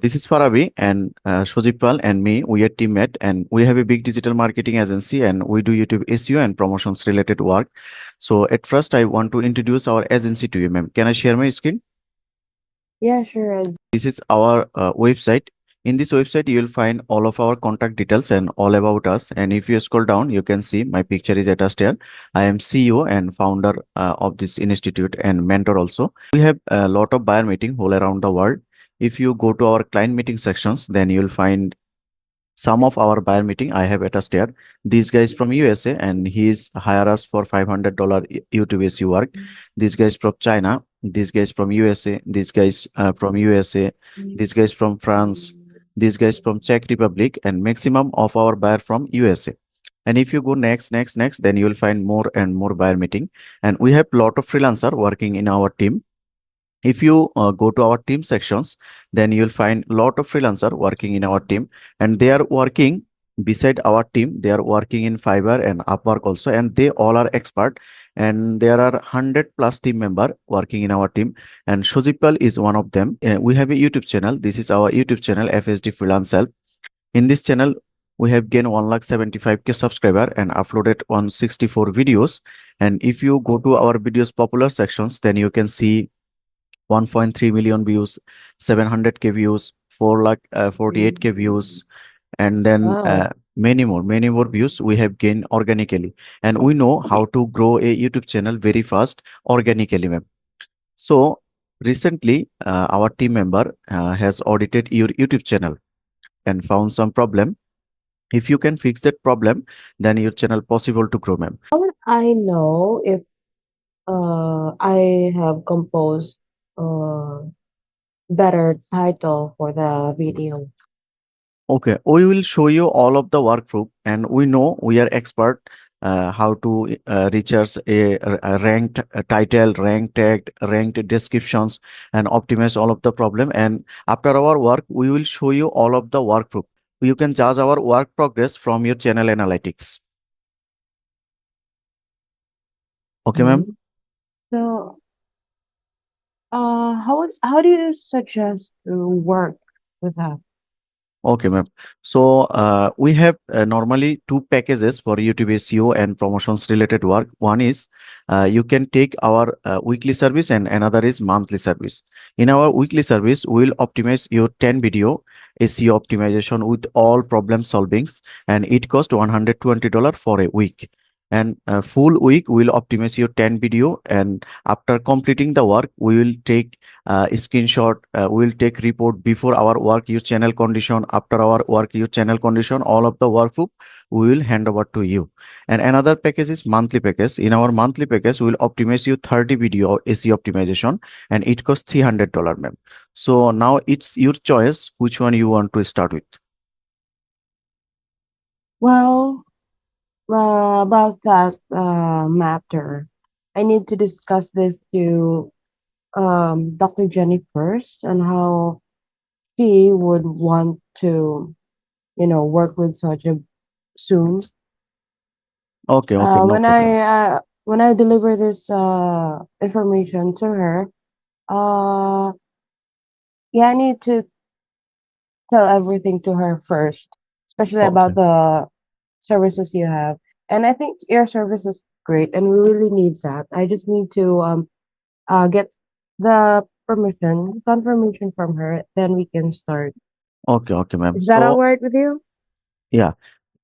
This is Farabi and Shojipal and me. We are teammate and we have a big digital marketing agency and we do YouTube SEO and promotions related work. So at first, I want to introduce our agency to you, ma'am. Can I share my screen? Yeah, sure. This is our website. In this website, you will find all of our contact details and all about us. And if you scroll down, you can see my picture is attached here. I am CEO and founder of this institute and mentor also. We have a lot of buyer meeting all around the world. If you go to our client meeting sections, then you'll find some of our buyer meeting I have attached here. This guy is from USA and he's hire us for $500 YouTube SEO work. This guy is from China. This guy is from USA. This guy is from USA. This guy is from France. This guy is from Czech Republic and maximum of our buyer from USA. And if you go next, then you will find more and more buyer meeting. And we have lot of freelancer working in our team. If you go to our team sections, then you'll find a lot of freelancer working in our team, and they are working beside our team. They are working in Fiverr and Upwork also, and they all are expert. And there are 100 plus team member working in our team, and Shojipal is one of them. We have a YouTube channel. This is our YouTube channel, FSD Freelance Help. In this channel, we have gained 175K subscriber and uploaded 164 videos. And if you go to our videos popular sections, then you can see 1.3 million views, 700K views, 4 lakh 48K views, and then Wow. many more views we have gained organically. And we know how to grow a YouTube channel very fast organically, ma'am. So recently, our team member has audited your YouTube channel and found some problem. If you can fix that problem, then your channel possible to grow, ma'am. How would I know if I have composed a better title for the video? Okay, we will show you all of the workflow, and we know we are expert how to research a ranked title, ranked tag, ranked descriptions, and optimize all of the problem. And after our work, we will show you all of the workflow. You can judge our work progress from your channel analytics. Okay, ma'am. Mhm. So, how do you suggest to work with that? Okay, ma'am. So we have normally two packages for YouTube SEO and promotions related work. One is you can take our weekly service and another is monthly service. In our weekly service, we will optimize your 10 video SEO optimization with all problem solvings, and it costs $120 for a week. And full week will optimize your 10 video, and after completing the work, we will take screenshot, we will take report before our work use channel condition, after our work use channel condition, all of the workbook we will hand over to you. And another package is monthly package. In our monthly package, we will optimize you 30 video SEO optimization, and it costs $300, ma'am. So now it's your choice which one you want to start with. Well, about that matter, I need to discuss this to Dr. Jenny first and how she would want to, work with such a soon. Okay, okay, no problem. When I deliver this information to her, uh yeah, I need to tell everything to her first, especially about Okay. the services you have. And I think your service is great, and we really need that. I just need to get the permission confirmation from her, then we can start. Okay, okay, ma'am. Is that all So right with you? yeah,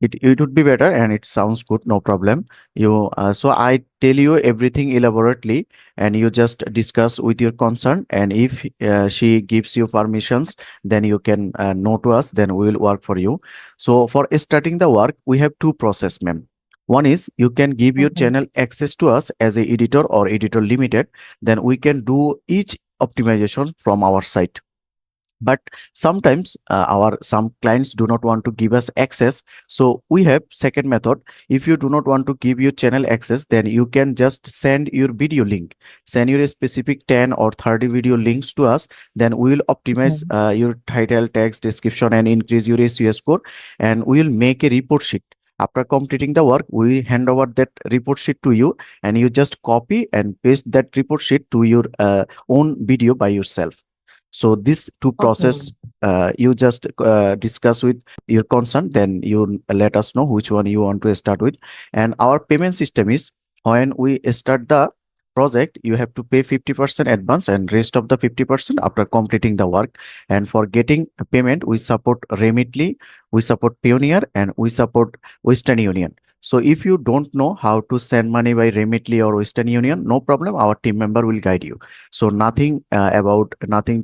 it would be better and it sounds good, no problem. You so I tell you everything elaborately, and you just discuss with your concern, and if she gives you permissions, then you can know to us, then we will work for you. So for starting the work, we have two process, ma'am. One is you can give your Okay. channel access to us as a editor or editor limited, then we can do each optimization from our site. But sometimes our some clients do not want to give us access, so we have second method. If you do not want to give your channel access, then you can just send your video link, send your specific 10 or 30 video links to us, then we will optimize Okay. your title, text, description, and increase your SEO score, and we will make a report sheet. After completing the work, we hand over that report sheet to you, and you just copy and paste that report sheet to your own video by yourself. So this two Okay. process. you just discuss with your concern, then you let us know which one you want to start with. And our payment system is, when we start the project, you have to pay 50% advance and rest of the 50% after completing the work. And for getting a payment, we support Remitly, we support Pioneer, and we support Western Union. So if you don't know how to send money by Remitly or Western Union, no problem, our team member will guide you. So nothing to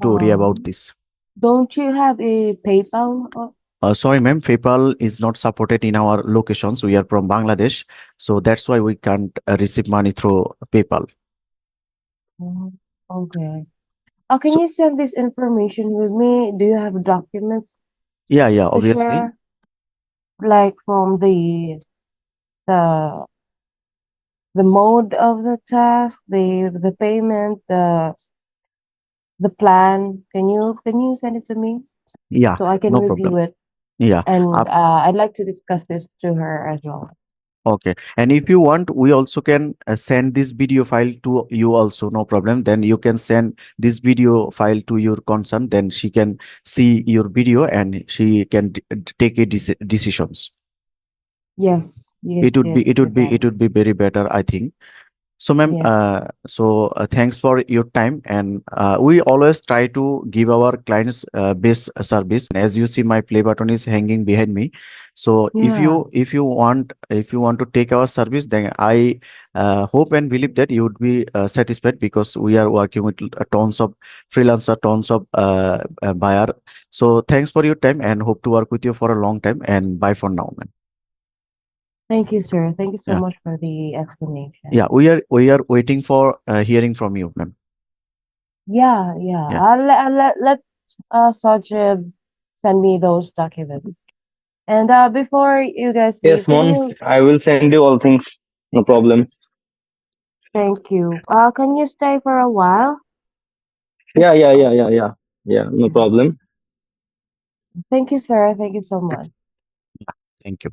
worry about Um, this. don't you have a PayPal? Sorry, ma'am, PayPal is not supported in our locations. We are from Bangladesh, so that's why we can't receive money through PayPal. Okay. Can So you send this information with me? Do you have documents yeah, yeah, to obviously. share, like from the the mode of the task, the payment, the plan? Can you send it to me Yeah, so I can no problem. review it? Yeah. And I'd like to discuss this to her as well. Okay. And if you want, we also can send this video file to you also, no problem. Then you can send this video file to your concern. Then she can see your video and she can take a decisions. Yes, yes, It would be, yes, it you would be, it can. would be very better, I think. So, ma'am, Yes. thanks for your time, and we always try to give our clients best service. And as you see, my play button is hanging behind me. So, Yeah. if you want to take our service, then I hope and believe that you would be satisfied, because we are working with tons of freelancer, tons of buyer. So, thanks for your time, and hope to work with you for a long time. And bye for now, man. Thank you, sir. Thank you so Yeah, much for the yeah, explanation. we are waiting for hearing from you, ma'am. Yeah, yeah. Yeah. Let Sajib send me those documents. And before you guys leave, Yes, can Mon. you I will send you all things. No problem. thank you. Can you stay for a while? Yeah. Yeah, no Yeah. problem. Thank you, sir. Thank you so much. Thank you.